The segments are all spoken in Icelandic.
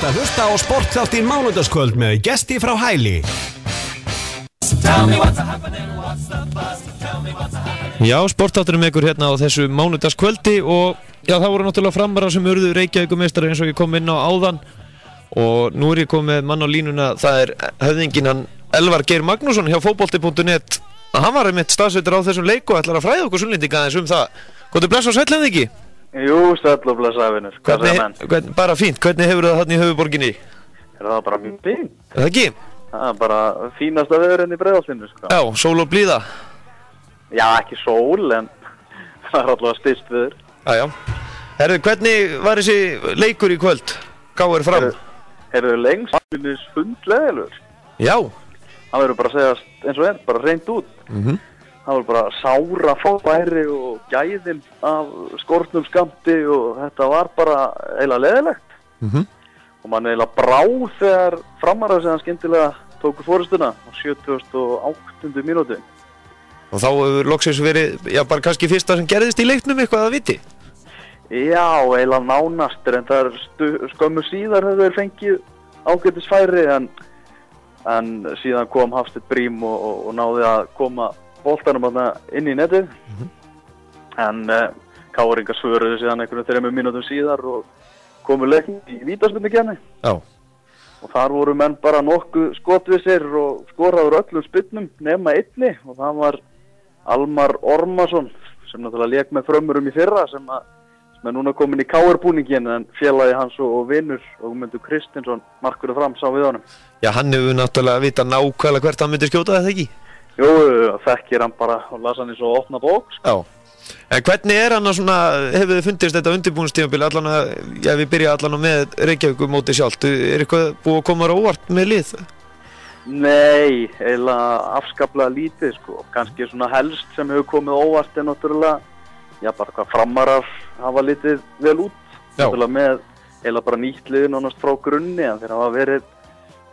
ert að hlusta á sportþáttinn Mánudagskvöld með gesti frá Hæli. Já, sportþátturinn með ykkur hérna á þessu mánudagskvöldi og já, það voru náttúrulega Framarar sem urðu Reykjavíkurmeistari eins og ég kom inn á áðan og nú ég komið með mann á línuna, það höfðinginn hann Elvar Geir Magnússon hjá fótbolti.net. Hann var einmitt staðsettur á þessum leik og ætlar að fræða okkur sunnlendinga aðeins það. Góðu bless og sæll ekki? Jú, sæll og blessa vinur. Bara fínt, hvernig hefur það þarna í höfuðborginni? Það bara mjög fínt. Það ekki? Það bara fínasta veður í Breiðholtinu sko. Já, sól og blíða. Já, ekki sól en það alltaf styst veður. Já. Herðu, hvernig var þessi leikur í kvöld? KR Fram? Herðu, lengst hundleðilur. Já. Það verður bara að segja eins og bara reynd út. Það var bara sára fáfæri og gæðin af skortnum skamti og þetta var bara eiginlega leðilegt. Og mann eiginlega brá þegar Framarar sem skyndilega tóku fórustuna á 78. mínútu. Og þá hefur loksins verið, já bara kannski fyrsta sem gerðist í leiknum eitthvað að viti? Já, eiginlega nánast, en það skömmu síðar hefur þeir fengið ágætisfæri en síðan kom Hafsteinn Brím og náði að koma boltanum inn í netið. En KR-ingar svöruðu síðan einhvern 3 mínútum síðar og komu leikni í vítaspyrnukeppni. Já. Og þar voru menn bara nokkuð skotvissir og skoraður öllum spyrnum nema einni og það var Almar Ormarsson sem náttúrulega lék með Frömmurum í fyrra sem er núna komin í KR-búningin en félagi hans og vinur og Guðmundur Kristinsson markurðu Fram sá við honum. Já, hann hefur náttúrulega vitað nákvæmlega hvert hann myndi skjóta þetta ekki? Jú, þekkir hann bara og las hann í svo opna bók. Já. En hvernig hann svona, hefur þið fundist þetta undirbúningstímabil allan að, já við byrja allan með Reykjavíkur móti sjálft, eitthvað búið að koma óvart með lið? Nei, eiginlega afskaplega lítið sko, kannski svona helst sem hefur komið óvart náttúrulega, já bara hvað Framarar hafa litið vel út, náttúrulega með eiginlega bara nýtt lið nánast frá grunni en þeir hafa verið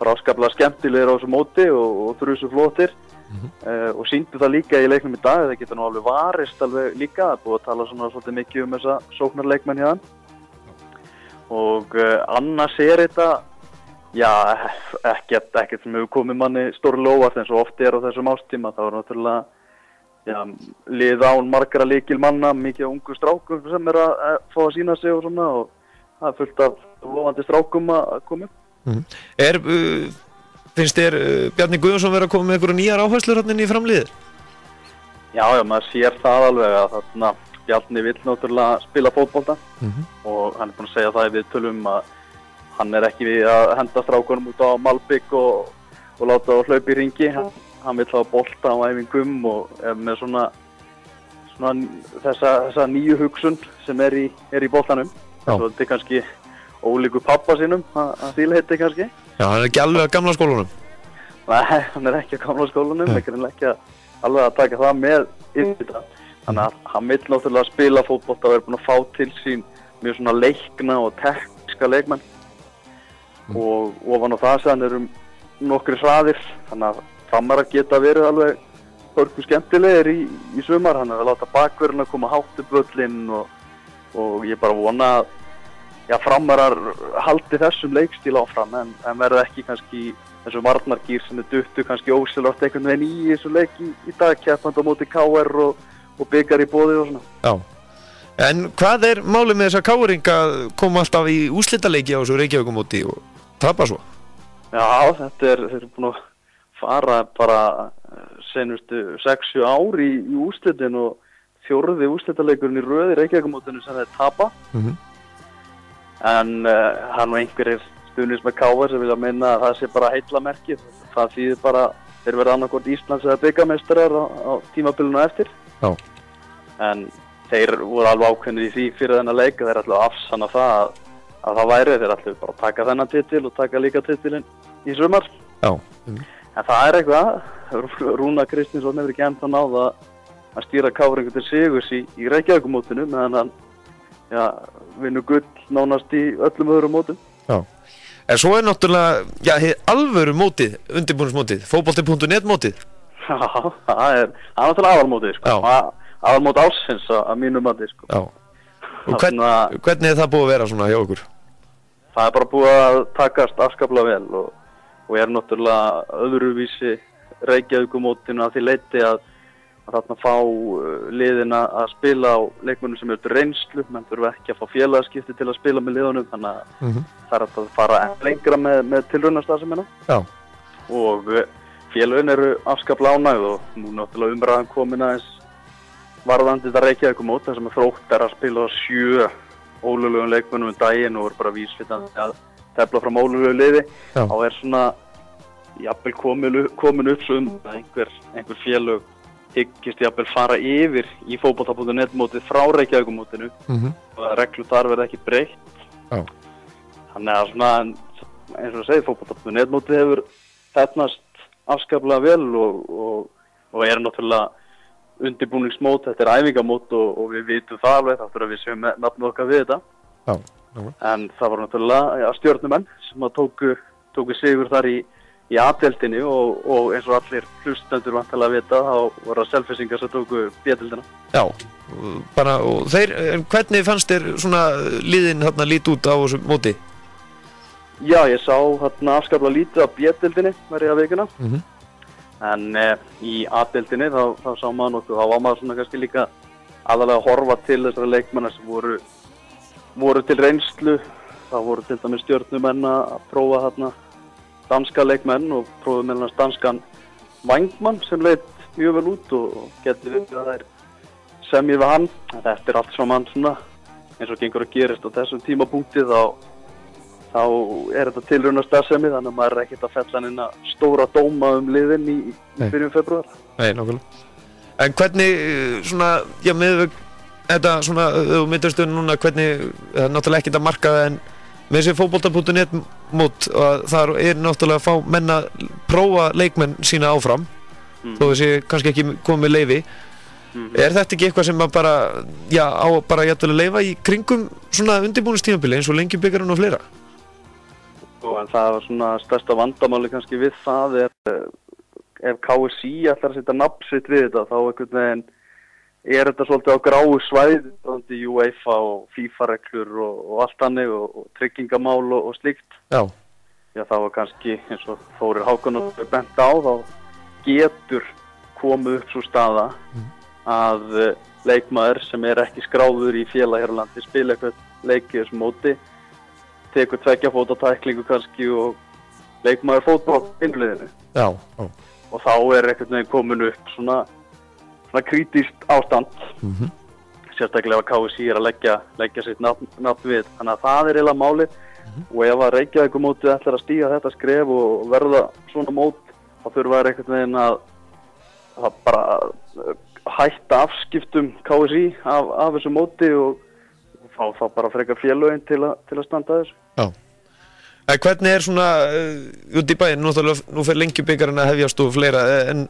bara afskaplega skemmtilegir á þessu móti og þrjusu flottir. Og sýndu það líka í leiknum í dag, það geta nú alveg varist alveg líka, það búið að tala svona svolítið mikið þessa sóknarleikmenn hérna. Og annars þetta, já, ekkert sem hefur komið manni stórlega óvart eins og oft á þessum ástíma, það var náttúrulega, já, lið án margra lykilmanna, mikið ungu strákum sem að fá að sína sig og svona og það er fullt af lofandi strákum að koma upp. Finnst þér Bjarni Guðjónsson vera að koma með einhverju nýjar áherslur hérna í framliðið? Já, maður sér það alveg að þarna Bjarni vill náttúrulega spila fótbolta og hann er búinn að segja það í viðtölum að hann er ekki við að henda strákunum út á Malbik og láta þá hlaupa í hringi. Hann vill hafa bolta á æfingum og er með svona þessa nýju hugsun sem er í boltanum. Svo þetta er kannski ólíku pappa sínum, að því heiti kannski. Já, hann er ekki alveg að gamla skólanum? Nei, hann er ekki að gamla skólanum, ekki alveg að taka það með yfir. Þannig að hann vill náttúrulega spila fótbolta og er búinn að fá til sín mjög svona leikna og tekníska leikmenn. Og ofan á það sem eru nokkri hraðir, þannig að Framarar geta verið alveg hörku skemmtilegir í sumar. Hann er að láta bakverðina koma hátt upp völlinn og ég bara vona að Framarar haldi þessum leikstíl áfram en verða ekki kannski þessu varnargýr sem duttu kannski ósjálfrátt einhvern veginn í þessu leik í dag, keppandi á móti KR og byggar í boði og svona. Já. En hvað er málið með þessa KR-inga að koma alltaf í úrslitaleiki á þessu Reykjavíkurmóti og tapa svo? Já, þeir eru búin að fara bara senustu 6-7 ár í úrslitin og 4. úrslitaleikurinn í röð í Reykjavíkurmótinu sem þeir tapa. En hann og einhverjir stuðnings með KR sem vilja meina að það sé bara heillamerkið. Það þýðir bara þeir verða annarkvort Íslands eða bikarmeistarar á tímabilinu eftir. Já. En þeir voru alveg ákveðnir í því fyrir þennan leik. Þeir ætluðu að afsanna það að það væri. Þeir ætluðu bara að taka þennan titil og taka líka titilinn í sumar. Já. En það er eitthvað. Rúnar Kristinsson hefur ekki ennþá náð að stýra KR til sigurs í Reykjavíkurmótinu meðan hann vinnu gull nánast í öllum öðrum mótum. Já. En svo er náttúrulega, alvöru mótið, undirbúningsmótið, fótbolti.net mótið. Já, það er náttúrulega aðalmótið, sko. Aðalmót ársins að mínu mati, sko. Já. Og hvernig er það búið að vera svona hjá okkur? það bara búið að takast afskaplega vel og náttúrulega öðruvísi Reykjavíkurmótinu að því leyti að þarna fá liðin að spila á leikmönnum sem eru reynslu, menn þurfa ekki að fá félagaskipti til að spila með liðunum, þannig að það er að fara lengra með tilraunastarfsemina. Já. Og félögin eru afskaplega ánægð og nú náttúrulega umræðan komin aðeins varðandi þetta Reykjavíkurmót, þar sem Þrótt að spila á 7 ólöglegum leikmönnum daginn og eru bara vísvitandi að tefla fram ólöglegu liði. Þá er svona jafnvel komin upp svo að einhver félög hyggist jafnvel fara yfir í fótbolta.net mótið frá Reykjavíkurmótinu og að reglu þar verði ekki breytt. Þannig að svona, eins og segir, fótbolta.net mótið hefur heppnast afskaplega vel og er náttúrulega undirbúningsmót, þetta er æfingamót og við vitum það alveg, þáttur að við séum með nafnum okkar við þetta. En það var náttúrulega stjörnumenn sem að tóku sigur þar í A-deildinni og eins og allir hlustendur vantilega að vita, þá voru það Selfyssingar sem tóku B-deildina. Já, bara, og hvernig fannst þér svona liðin þarna lít út á þessu móti? Já, ég sá þarna afskaplega lítið af B-deildinni verið að vikuna. En í A-deildinni þá sá maður nokkuð, þá var maður svona kannski líka aðalega að horfa til þessara leikmanna sem voru til reynslu. Það voru til dæmis stjörnumenn að prófa þarna danska leikmenn og prófið meðal annars danskan vængmann sem leit mjög vel út og getur við að það er semjið við hann. Þetta er allt saman svona eins og gengur að gerist á þessum tímapunkti þá er þetta tilraunastarfsemi, þannig að maður er ekkert að fella hann inn að stóra dóma liðin í byrjun febrúar. Nei, nákvæmlega. En hvernig svona, já, með þetta svona, þú myndastu núna hvernig, það er náttúrulega ekkert að marka það en með þessi fótbolta.net mót og það er náttúrulega að fá menn að prófa leikmenn sína áfram þó þessi kannski ekki komið leyfi. Er þetta ekki eitthvað sem maður bara, já, á bara jafnvel að leyfa í kringum svona undirbúningstímabili eins og Lengjubikarinn og fleira? En það var svona stærsta vandamáli kannski við það ef KSÍ ætlar að setja nafn sitt við þetta, þá einhvern veginn er þetta svolítið á gráu svæði, UEFA og FIFA-reglur og allt þannig og tryggingamál og slíkt. Já, það var kannski eins og Þórir Hákon bent á, þá getur komið upp svo staða að leikmaður sem er ekki skráður í félag hér á landi spila eitthvað leikið þessu móti, tekur 2 fóta tæklingu kannski og leikmaður fótbrot innliðinu. Já. Og þá er einhvern veginn komin upp svona kritískt ástand. Sérstaklega ef KSÍ er að leggja sitt nafn við. Þannig að það er eiginlega málið. Og ef að Reykjavíkurmótið ætlar að stíga þetta skref og verða svona mót, þá þurfa þær einhvern veginn að bara hætta afskiptum KSÍ af þessu móti og fá bara frekar félögin til að standa þessu. Já. En hvernig er svona út í bæinn, náttúrulega nú fer Lengjubikarinn að hefjast og fleira, en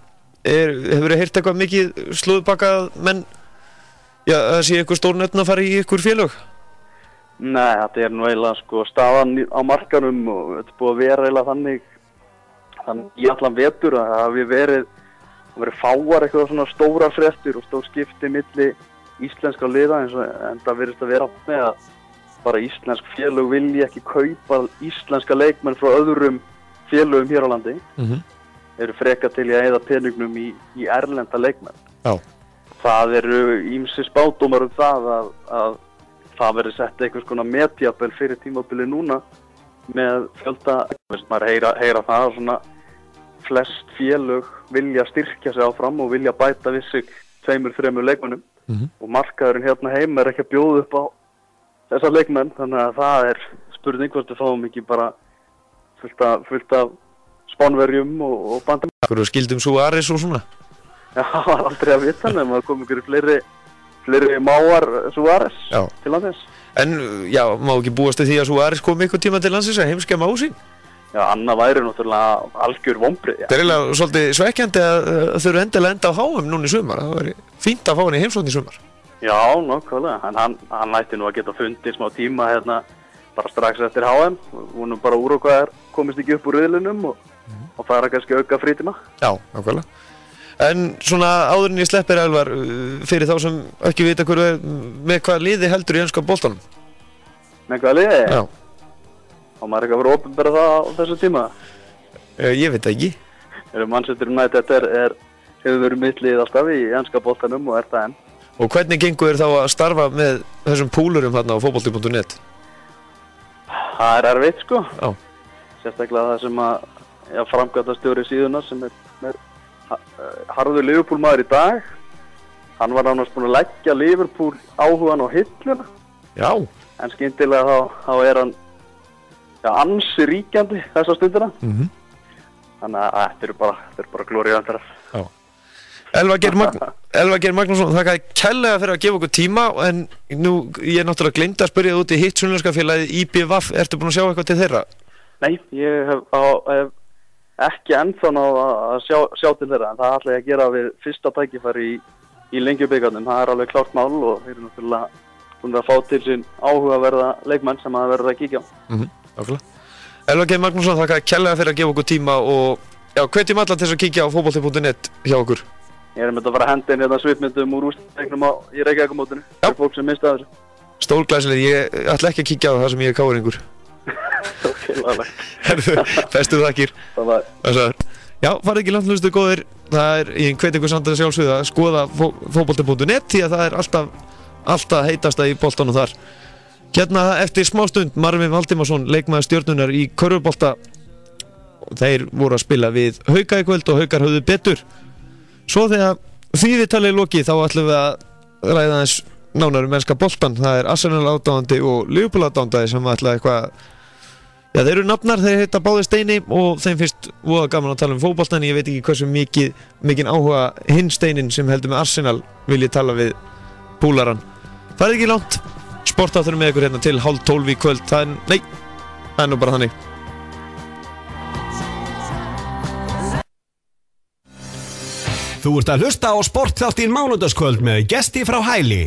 hefur þið heyrt eitthvað mikið slúðbakað menn, já, það sé eitthvað stórnöfn að fara í ykkur félög? Nei, þetta er nú eiginlega sko staðan á markanum og þetta er búið að vera eiginlega þannig í allan vetur að það hafi verið fáar eitthvað svona stórar fréttir og stór skipti milli íslenska liða en það virðist að vera með að bara íslensk félög vilja ekki kaupa íslenska leikmenn frá öðrum félögum hér á landi. Eru frekar til í að eyða peningnum í erlenda leikmenn. Já. Það eru ýmsir spádómar það að það verður sett einhvers konar metjabel fyrir tímabili núna með fjölda, maður heyra það að svona flest félög vilja styrkja sig áfram og vilja bæta við sig 2-3 leikmennum. Og markaðurinn hérna heim er ekki að bjóða upp á þessar leikmenn, þannig að það er spurning hvort við fáum ekki bara fullt af Spánverjum og bandum. Hverju skildum Suárez og svona? Já, það var aldrei að vita, en maður kom ykkur fleiri máar Suárez til landsins. En já, má ekki búast því að Suárez kom ykkur tíma til landsins að heimskja má sín? Já, annað væri náttúrulega algjör vonbrigði. Það er eiginlega svolítið svekkjandi að þau eru endilega enda á HM núna í sumar. Það væri fínt að fá hann í heimsókn í sumar. Já, nákvæmlega. En hann ætti nú að geta fundið smá tíma hérna bara strax eftir HM. Vonum bara Úrúgvæ komist ekki upp úr riðlinum og fara kannski auka frítíma. Já, nákvæmlega. En svona áður en ég sleppir Elvar, fyrir þá sem ekki vita með hvaða liði heldur í enska boltanum? Með hvaða liði? Já. og maður ekki að vera opinbera það á þessu tíma. Ég veit ekki. Manchester United hefur verið mitt lið alltaf í enska boltanum og það enn. Og hvernig gengur þér þá að starfa með þessum púlurum þarna á fótbolti.net? Það erfitt sko. Já. Sérstaklega það sem að framkvæmdastjóri síðunar sem er harður Liverpool maður í dag. Hann var annars búinn að leggja Liverpool áhugan á hilluna. Já. En skyndilega þá hann ansi ríkjandi þessa stundina. Þannig að þetta eru bara glóríuandrar. Já. Elvar Geir Magnússon, þakka kærlega fyrir að gefa okkur tíma, en nú ég náttúrulega gleymdi að spyrja út í hitt sunnlenska félagið IBVF. Ertu búinn að sjá eitthvað til þeirra? Nei, ég hef ekki ennþá náð að sjá til þeirra, en það ætla ég að gera við fyrsta tækifæri í Lengjubikarnum. Það er alveg klárt mál og þeir eru náttúrulega búin að fá til sín áhugaverða leikmenn sem að verða að kíkja á. Nákvæmlega. Elvar Geir Magnússon, þakka kærlega fyrir að gefa okkur tíma og hvetjum alla til þess að kíkja á fótbolti.net hjá okkur. Ég með að fara að henda inn hérna svipmyndum úr úrslitaleiknum í Reykjavíkurmótinu. Það er fólk sem mista þessu. Stórglæsilegt, ég ætla ekki að kíkja á það sem ég er káringur. Ok, laglega. Bestu þakkir. Já, farið ekki langt hlustu góðir. Það er í hvetjum samt að sjálfsögðu að skoða fótbolti.net því að það er alltaf heitasta í boltanum þar. Hérna eftir smá stund Marvin Valdimarsson, leikmaður Stjörnunar í körfubolta. Þeir voru að spila við Hauka í kvöld og Haukar höfðu betur. Svo þegar því við talið lokið þá ætlum við að ræða eins nánar um enska boltan. Það er Arsenal ádáðandi og Liverpool ádáðandi sem ætla eitthvað. Já, þeir eru nafnar, þeir heita báðir Steini og þeim finnst voða gaman að tala um fótbolta, en ég veit ekki hversu mikinn áhuga hinn Steinin sem heldur með Arsenal vilji tala við púlaran. Það er ekki langt. Sportáttur með ykkur hérna til 11:30 í kvöld. Það er nú bara þannig. Þú ert að hlusta á Sportþáttinn mánudagskvöld með gesti frá Hæli.